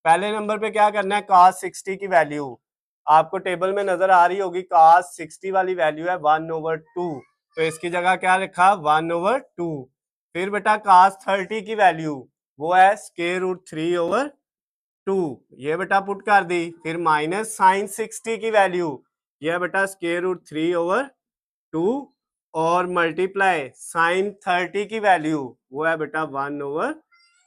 पहले नंबर पे क्या करना है, cos 60 की वैल्यू आपको टेबल में नजर आ रही होगी। cos 60 वाली वैल्यू है 1/2, तो इसकी जगह क्या लिखा 1/2। फिर बेटा cos 30 की वैल्यू वो है √3/2, ये बेटा पुट कर दी। फिर माइनस sin 60 की वैल्यू ये बेटा √3/2 और मल्टीप्लाई sin 30 की वैल्यू वो है बेटा 1/2।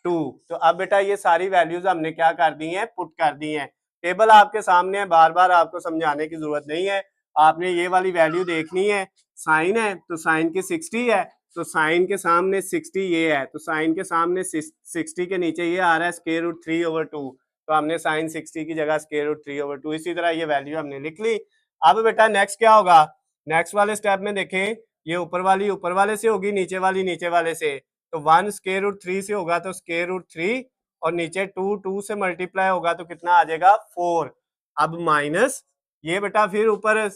तो अब बेटा ये सारी वैल्यूज हमने क्या कर दी हैं, पुट कर दी हैं। टेबल आपके सामने है, बार बार आपको समझाने की जरूरत नहीं है। आपने ये वाली वैल्यू देखनी है। साइन है तो साइन की 60 है, तो साइन के सामने 60 ये है, तो साइन के सामने 60 के नीचे ये आ रहा है √3/2, तो हमने साइन 60 की जगह √3/2। इसी तरह ये वैल्यू हमने लिख ली। अब बेटा नेक्स्ट क्या होगा, नेक्स्ट वाले स्टेप में देखें, ये ऊपर वाली ऊपर वाले से होगी, नीचे वाली नीचे वाले से। तो 1 √3 से होगा तो √3 और नीचे 2 से मल्टीप्लाई होगा तो कितना आ जाएगा 4। अब माइनस ये बेटा फिर ऊपर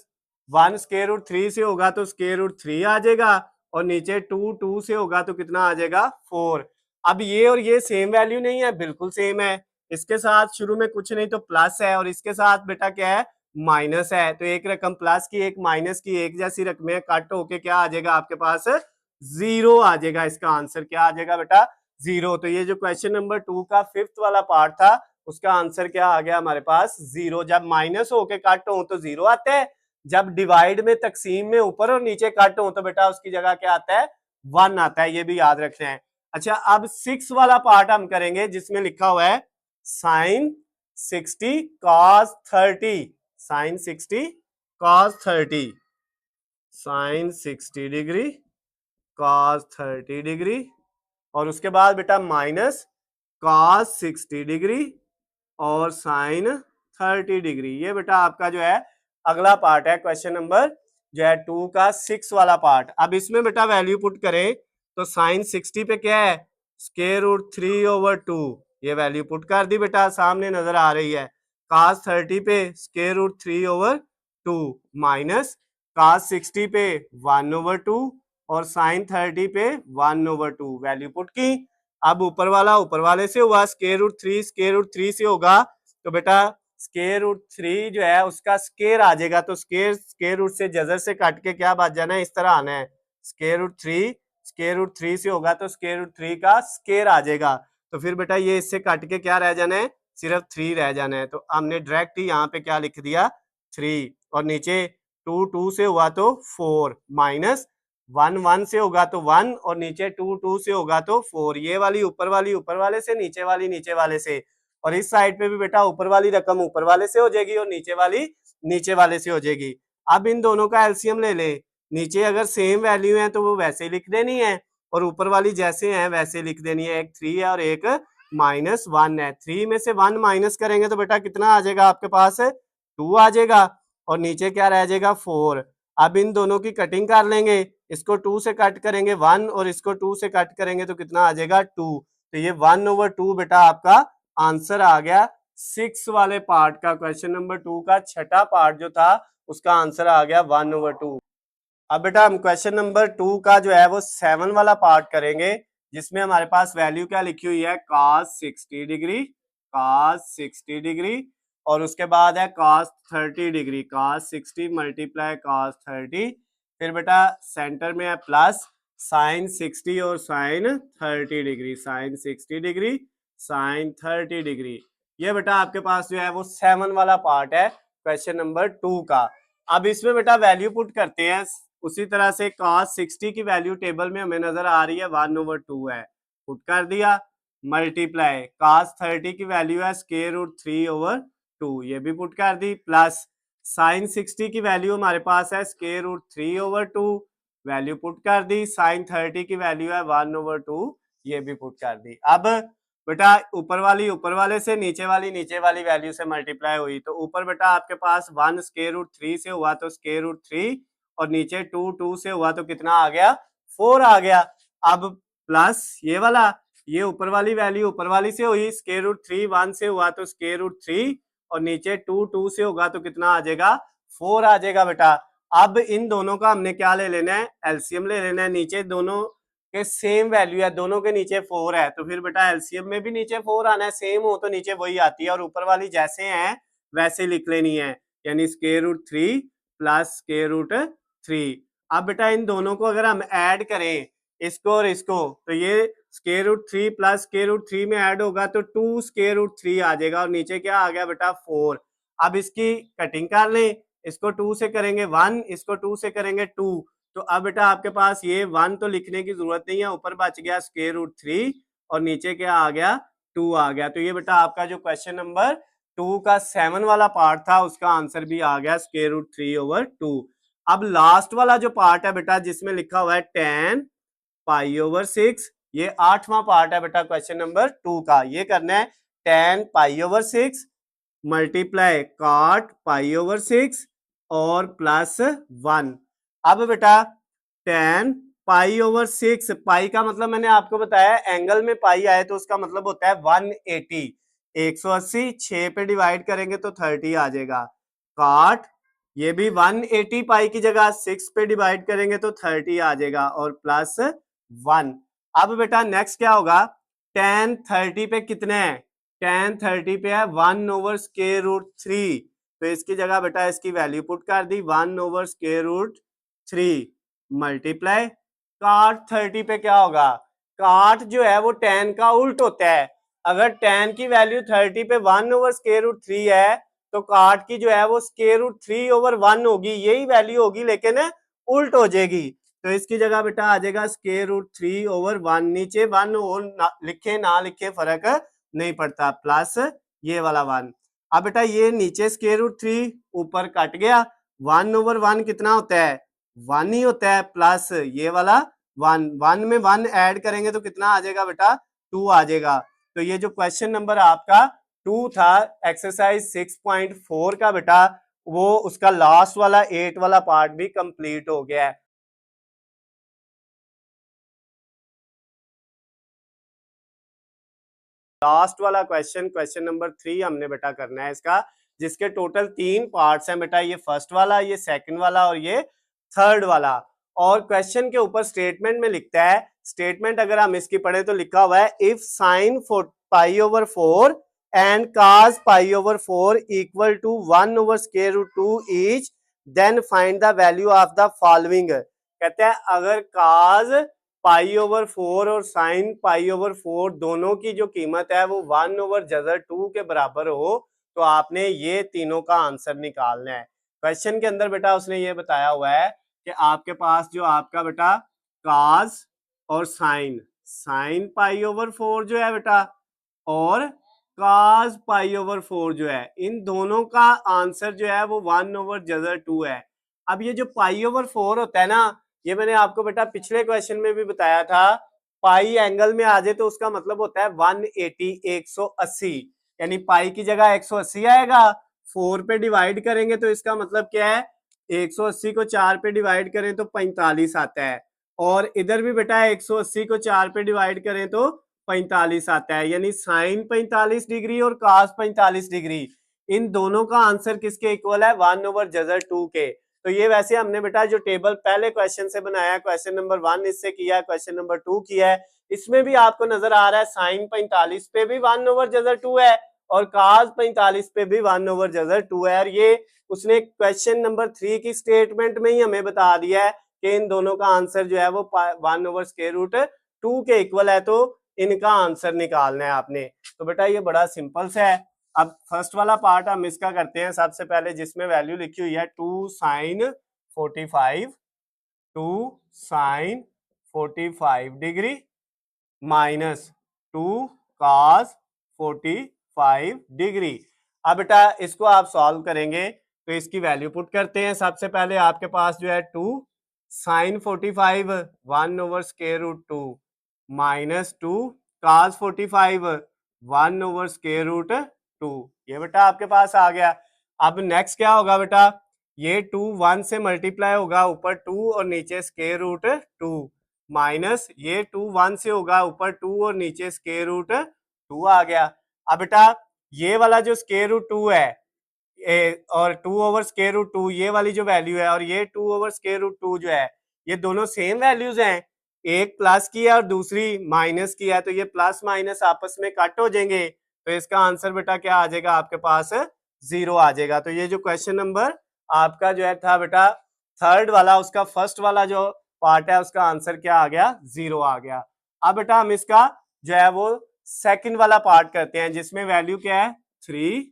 1 √3 से होगा तो √3 आ जाएगा और नीचे 2 से होगा तो कितना आ जाएगा 4। अब ये और ये सेम वैल्यू नहीं है, बिल्कुल सेम है। इसके साथ शुरू में कुछ नहीं तो प्लस है और इसके साथ बेटा क्या है, माइनस है। तो एक रकम प्लस की एक माइनस की एक जैसी रकमें कट होके क्या आ जाएगा आपके पास, 0 आ जाएगा। इसका आंसर क्या आ जाएगा बेटा, 0। तो ये जो क्वेश्चन नंबर 2 का 5th वाला पार्ट था उसका आंसर क्या आ गया हमारे पास, 0। जब माइनस होके कट हो तो 0 आता है, जब डिवाइड में तकसीम में ऊपर और नीचे कट हो तो बेटा उसकी जगह क्या आता है, 1 आता है। ये भी याद रखना है। अच्छा अब 6 वाला पार्ट हम करेंगे जिसमें लिखा हुआ है sin 60 cos 30, sin 60 cos 30, sin 60 degree cos 30 degree और उसके बाद बेटा माइनस cos 60 डिग्री और sin 30 डिग्री। ये बेटा आपका जो है अगला पार्ट है, क्वेश्चन नंबर जो है 2 का 6 वाला पार्ट। अब इसमें बेटा वैल्यू पुट करें तो sin 60 पे क्या है, √3/2, ये वैल्यू पुट कर दी बेटा, सामने नजर आ रही है। cos 30 पे √3/2 माइनस cos 60 पे 1/2 और sin 30 पे 1/2, वैल्यू पुट की। अब ऊपर वाला ऊपर वाले से हुआ, √3 से होगा तो बेटा √3 जो है उसका स्केयर आ जाएगा, तो स्केयर रूट से जजर से काट के क्या बच जाना है, इस तरह आना है। √3 से होगा तो √3 का स्केयर आ जाएगा, तो फिर बेटा ये इससे काट के क्या रह जाना है, सिर्फ 3 रह जाना है। तो हमने डायरेक्ट ही यहाँ पे क्या लिख दिया 3 और नीचे 2 से हुआ तो 4 माइनस 1 से होगा तो 1 और नीचे 2 से होगा तो 4। ये वाली ऊपर वाले से, नीचे वाली नीचे वाले से, और इस साइड पे भी बेटा ऊपर वाली रकम ऊपर वाले से हो जाएगी और नीचे वाली नीचे वाले से हो जाएगी। अब इन दोनों का एलसीएम ले ले, नीचे अगर सेम वैल्यू है तो वो वैसे लिख देनी है और ऊपर वाली जैसे है वैसे लिख देनी है। एक 3 है और एक -1 है। 3 में से 1 माइनस करेंगे तो बेटा कितना आ जाएगा आपके पास, 2 आ जाएगा और नीचे क्या रह जाएगा 4। अब इन दोनों की कटिंग कर लेंगे, इसको 2 से कट करेंगे 1 और इसको 2 से कट करेंगे तो कितना आ जाएगा 2। तो ये 1/2 बेटा आपका आंसर आ गया 6 वाले पार्ट का। क्वेश्चन नंबर 2 का छठा पार्ट जो था उसका आंसर आ गया 1/2। अब बेटा हम क्वेश्चन नंबर 2 का जो है वो 7 वाला पार्ट करेंगे, जिसमें हमारे पास वैल्यू क्या लिखी हुई है cos 60 डिग्री, cos 60 डिग्री, और उसके बाद है cos 30 degree, cos 60 multiply cos 30। फिर बेटा सेंटर में है प्लस sin 60 और sin 30 degree, sin 60 degree sin 30 degree. ये बेटा आपके पास जो है वो 7 वाला पार्ट है क्वेश्चन नंबर 2 का। अब इसमें बेटा वैल्यू पुट करते हैं उसी तरह से। cos 60 की वैल्यू टेबल में हमें नजर आ रही है 1/2 है, पुट कर दिया, मल्टीप्लाई cos 30 की वैल्यू है √3/2, ये भी पुट कर दी, प्लस sin 60 की वैल्यू हमारे पास है √3/2, वैल्यू पुट कर दी, sin 30 की वैल्यू है 1/2, ये भी पुट कर दी। अब बेटा ऊपर वाली ऊपर वाले से, नीचे वाली वैल्यू से मल्टीप्लाई हुई, तो ऊपर बेटा आपके पास 1 √3 से हुआ तो √3, और नीचे 2 से हुआ तो कितना आ गया 4 आ गया। अब प्लस ये वाला, ये ऊपर वाली वैल्यू ऊपर वाली से हुई, √3 1 से हुआ तो √3, और नीचे 2 से होगा तो कितना आ जाएगा 4 आ जाएगा बेटा। अब इन दोनों का हमने क्या ले लेना है, एलसीएम ले लेना है। नीचे दोनों के सेम वैल्यू है, दोनों के नीचे 4 है, तो फिर बेटा एलसीएम में भी नीचे 4 आना है, सेम हो तो नीचे वही आती है, और ऊपर वाली जैसे है वैसे लिख लेनी है, यानी √3 प्लस √3। अब बेटा इन दोनों को अगर हम ऐड करें, इसको और इसको, तो ये √3 प्लस √3 में ऐड होगा तो 2 √3 आ जाएगा, और नीचे क्या आ गया बेटा 4। अब इसकी कटिंग कर लें, इसको 2 से करेंगे 1, इसको 2 से करेंगे 2, तो अब बेटा आपके पास ये 1 तो लिखने की जरूरत नहीं है, ऊपर बच गया √3 और नीचे क्या आ गया 2 आ गया। तो ये बेटा आपका जो क्वेश्चन नंबर 2 का 7 वाला पार्ट था उसका आंसर भी आ गया √3/2। अब लास्ट वाला जो पार्ट है बेटा जिसमें लिखा हुआ है tan π/6, ये 8वां पार्ट है बेटा क्वेश्चन नंबर 2 का। ये करना है tan π/6 मल्टीप्लाई cot π/6 और प्लस 1। अब बेटा tan π/6, पाई का मतलब मैंने आपको बताया एंगल में पाई आए तो उसका मतलब होता है 180, 180 6 पे डिवाइड करेंगे तो 30 आ जाएगा। cot ये भी 180 पाई की जगह 6 पे डिवाइड करेंगे तो 30 आ जाएगा, और प्लस 1। अब बेटा नेक्स्ट क्या होगा, tan 30 पे कितने हैं, tan 30 पे है 1/√3, तो इसकी जगह बेटा इसकी वैल्यू पुट कर दी 1/√3 मल्टीप्लाई cot 30 पे क्या होगा, cot जो है वो tan का उल्ट होता है। अगर tan की वैल्यू 30 पे 1/√3 है तो cot की जो है वो √3/1 होगी, यही वैल्यू होगी लेकिन उल्ट हो जाएगी, तो इसकी जगह बेटा आ जाएगा √3/1। नीचे 1 और लिखे ना लिखे फर्क नहीं पड़ता, प्लस ये वाला 1। अब बेटा ये नीचे √3 ऊपर कट गया, 1/1 कितना होता है 1 ही होता है, प्लस ये वाला 1, 1 में 1 ऐड करेंगे तो कितना आ जाएगा बेटा 2 आ जाएगा। तो ये जो क्वेश्चन नंबर आपका 2 था एक्सरसाइज 6.4 का बेटा, वो उसका लास्ट वाला 8 वाला पार्ट भी कंप्लीट हो गया है। लास्ट वाला क्वेश्चन, क्वेश्चन नंबर 3 हमने बेटा करना है इसका, जिसके टोटल 3 पार्ट्स हैं बेटा, ये फर्स्ट वाला, ये सेकंड वाला और ये थर्ड वाला। और क्वेश्चन के ऊपर स्टेटमेंट में लिखता है, स्टेटमेंट अगर हम इसकी पढ़े तो लिखा हुआ है if sin π/4 and cos π/4 equal to 1/√2 each, then find the value of the following. कहते हैं अगर cos π/4 और sin π/4 दोनों की जो कीमत है वो 1/√2 के बराबर हो तो आपने ये तीनों का आंसर निकालना है। क्वेश्चन के अंदर बेटा उसने ये बताया हुआ है कि आपके पास जो आपका बेटा cos और sin π/4 जो है बेटा और cos π/4 जो है, इन दोनों का आंसर जो है वो 1/√2 है। अब ये जो π/4 होता है ना, ये मैंने आपको बेटा पिछले क्वेश्चन में भी बताया था, पाई एंगल में आ जाए तो उसका मतलब होता है 180, 180, यानी पाई की जगह 180 आएगा, 4 पे डिवाइड करेंगे तो इसका मतलब क्या है, 180 को 4 पे डिवाइड करें तो 45 आता है, और इधर भी बेटा 180 को 4 पे डिवाइड करें तो 45 आता है, यानी साइन 45 डिग्री और कॉस 45 डिग्री, इन दोनों का आंसर किसके इक्वल है, 1/2 के। तो ये वैसे हमने बेटा जो टेबल पहले क्वेश्चन से बनाया, क्वेश्चन नंबर 1 इससे किया, क्वेश्चन नंबर 2 किया है, इसमें भी आपको नजर आ रहा है साइन 45 पे भी 1/2 है और cos 45 पे भी 1/2 है, और ये उसने क्वेश्चन नंबर 3 की स्टेटमेंट में ही हमें बता दिया है कि इन दोनों का आंसर जो है वो 1/√2 के इक्वल है, तो इनका आंसर निकालना है आपने। तो बेटा ये बड़ा सिंपल सा है। अब फर्स्ट वाला पार्ट हम इसका करते हैं सबसे पहले, जिसमें वैल्यू लिखी हुई है 2 sin 45, 2 sin 45 degree minus 2 cos 45 degree. अब बेटा इसको आप सॉल्व करेंगे तो इसकी वैल्यू पुट करते हैं। सबसे पहले आपके पास जो है 2 sin 45 1/√2 माइनस 2 cos 45 1/√2, ये बेटा आपके पास आ गया। अब नेक्स्ट क्या होगा बेटा, ये 2 1 से मल्टीप्लाई होगा, ऊपर 2 और नीचे स्क्वायर रूट 2, माइनस ये 2 1 से होगा, ऊपर 2 और नीचे स्क्वायर रूट 2 आ गया। अब बेटा ये वाला जो स्क्वायर रूट 2 है और 2/√2 ये वाली जो वैल्यू है और ये 2/√2 जो है, ये दोनों सेम वैल्यूज हैं, एक प्लस की है और दूसरी माइनस की है, तो ये प्लस माइनस आपस में कट हो जाएंगे, तो इसका आंसर बेटा क्या आ जाएगा आपके पास, 0 आ जाएगा। तो ये जो क्वेश्चन नंबर आपका जो है था बेटा थर्ड वाला, उसका फर्स्ट वाला जो पार्ट है उसका आंसर क्या आ गया, 0 आ गया। अब बेटा हम इसका जो है वो सेकंड वाला पार्ट करते हैं, जिसमें वैल्यू क्या है 3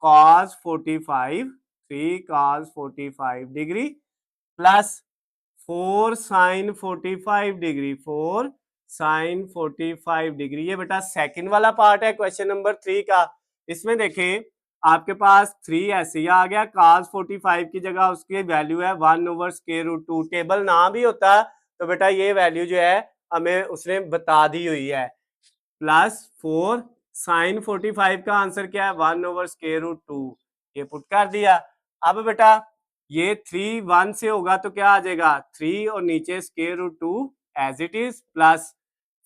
cos 45 degree plus 4 sin 45 degree, 4 sin 45 degree, ये बेटा सेकंड वाला पार्ट है क्वेश्चन नंबर 3 का। इसमें देखें आपके पास 3 ऐसे ही आ गया, cos 45 की जगह उसकी वैल्यू है 1/√2, टेबल ना भी होता तो बेटा ये वैल्यू जो है हमें उसने बता दी हुई है, प्लस 4 sin 45 का आंसर क्या है 1/√2, ये पुट कर दिया। अब बेटा ये 3 1 से होगा तो क्या आ जाएगा 3 और नीचे √2 एज इट इज, प्लस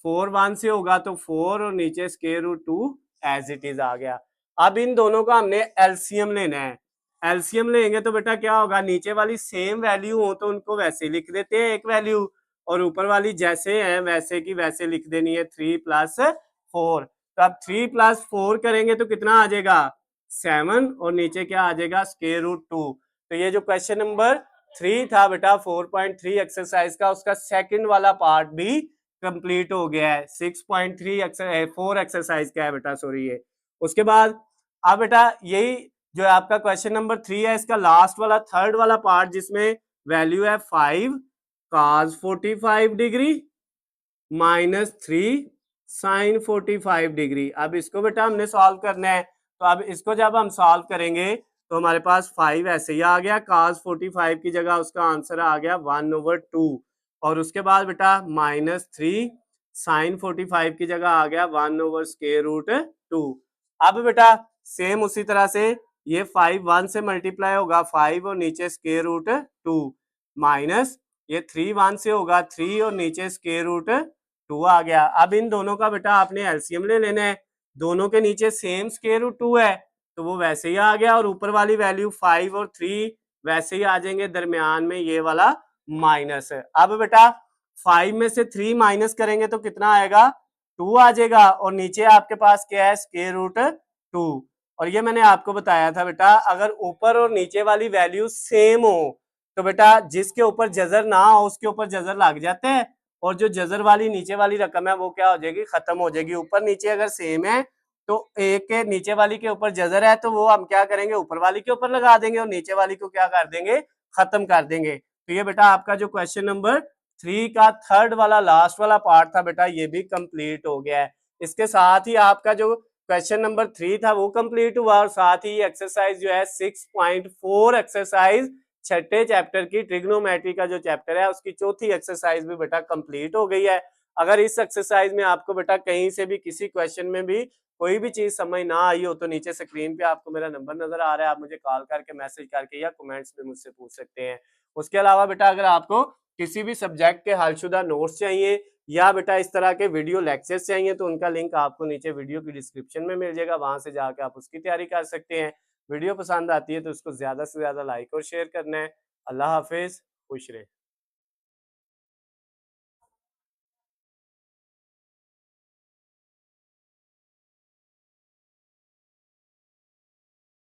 4 1 से होगा तो 4 और नीचे √2 एज इट इज आ गया। अब इन दोनों का हमने एलसीएम लेना है, एलसीएम लेंगे तो बेटा क्या होगा, नीचे वाली सेम वैल्यू हो तो उनको वैसे लिख देते हैं एक वैल्यू, और ऊपर वाली जैसे है वैसे की वैसे लिख देनी है 3 + 4। तो अब 3 + 4 करेंगे तो कितना आ जाएगा 7, और नीचे क्या आ जाएगा √2। तो ये जो क्वेश्चन नंबर 3 था बेटा 4.3 एक्सरसाइज का, उसका सेकंड वाला पार्ट भी कंप्लीट हो गया है। 4 एक्सरसाइज का है बेटा, सॉरी ये। उसके बाद अब बेटा यही जो आपका क्वेश्चन नंबर 3 है, इसका लास्ट वाला थर्ड वाला पार्ट, जिसमें वैल्यू है 5 cos 45 degree minus 3 sin 45 degree. अब इसको बेटा हमने सॉल्व करना है, तो अब इसको जब हम सॉल्व करेंगे तो हमारे पास 5 ऐसे ही आ गया, cos 45 की जगह उसका आंसर आ गया 1/2, और उसके बाद बेटा -3 sin 45 की जगह आ गया 1/√2। अब बेटा सेम उसी तरह से ये 5 1 से मल्टीप्लाई होगा 5 और नीचे √2, माइनस ये 3 1 से होगा 3 और नीचे √2 आ गया। अब इन दोनों का बेटा आपने एलसीएम ले लेना है, दोनों के नीचे सेम √2 है तो वो वैसे ही आ गया, और ऊपर वाली वैल्यू 5 और 3 वैसे ही आ जाएंगे, दरमियान में ये वाला माइनस है। अब बेटा 5 में से 3 माइनस करेंगे तो कितना आएगा 2 आ जाएगा, और नीचे आपके पास क्या है √2। और ये मैंने आपको बताया था बेटा, अगर ऊपर और नीचे वाली वैल्यू सेम हो तो बेटा जिसके ऊपर जजर ना हो उसके ऊपर जजर लग जाते हैं, और जो जजर वाली नीचे वाली रकम है वो क्या हो जाएगी, खत्म हो जाएगी। ऊपर नीचे अगर सेम है तो एक के नीचे वाली के ऊपर जजर है तो वो हम क्या करेंगे ऊपर वाली के ऊपर लगा देंगे, और नीचे वाली को क्या कर देंगे, खत्म कर देंगे। तो ये बेटा आपका जो क्वेश्चन नंबर 3 का थर्ड वाला लास्ट वाला पार्ट था बेटा, ये भी कंप्लीट हो गया है। इसके साथ ही आपका जो क्वेश्चन नंबर 3 था वो कंप्लीट हुआ, और साथ ही एक्सरसाइज जो है 6.4 एक्सरसाइज छठे चैप्टर की ट्रिग्नोमेट्री का जो चैप्टर है उसकी चौथी एक्सरसाइज भी बेटा कंप्लीट हो गई है। अगर इस एक्सरसाइज में आपको बेटा कहीं से भी किसी क्वेश्चन में भी कोई भी चीज़ समझ ना आई हो तो नीचे स्क्रीन पे आपको मेरा नंबर नज़र आ रहा है, आप मुझे कॉल करके, मैसेज करके या कमेंट्स में मुझसे पूछ सकते हैं। उसके अलावा बेटा अगर आपको किसी भी सब्जेक्ट के हलशुदा नोट्स चाहिए या बेटा इस तरह के वीडियो लेक्चर्स चाहिए तो उनका लिंक आपको नीचे वीडियो की डिस्क्रिप्शन में मिल जाएगा, वहां से जाकर आप उसकी तैयारी कर सकते हैं। वीडियो पसंद आती है तो उसको ज़्यादा से ज़्यादा लाइक और शेयर करना है। अल्लाह हाफिज़, खुश रहें।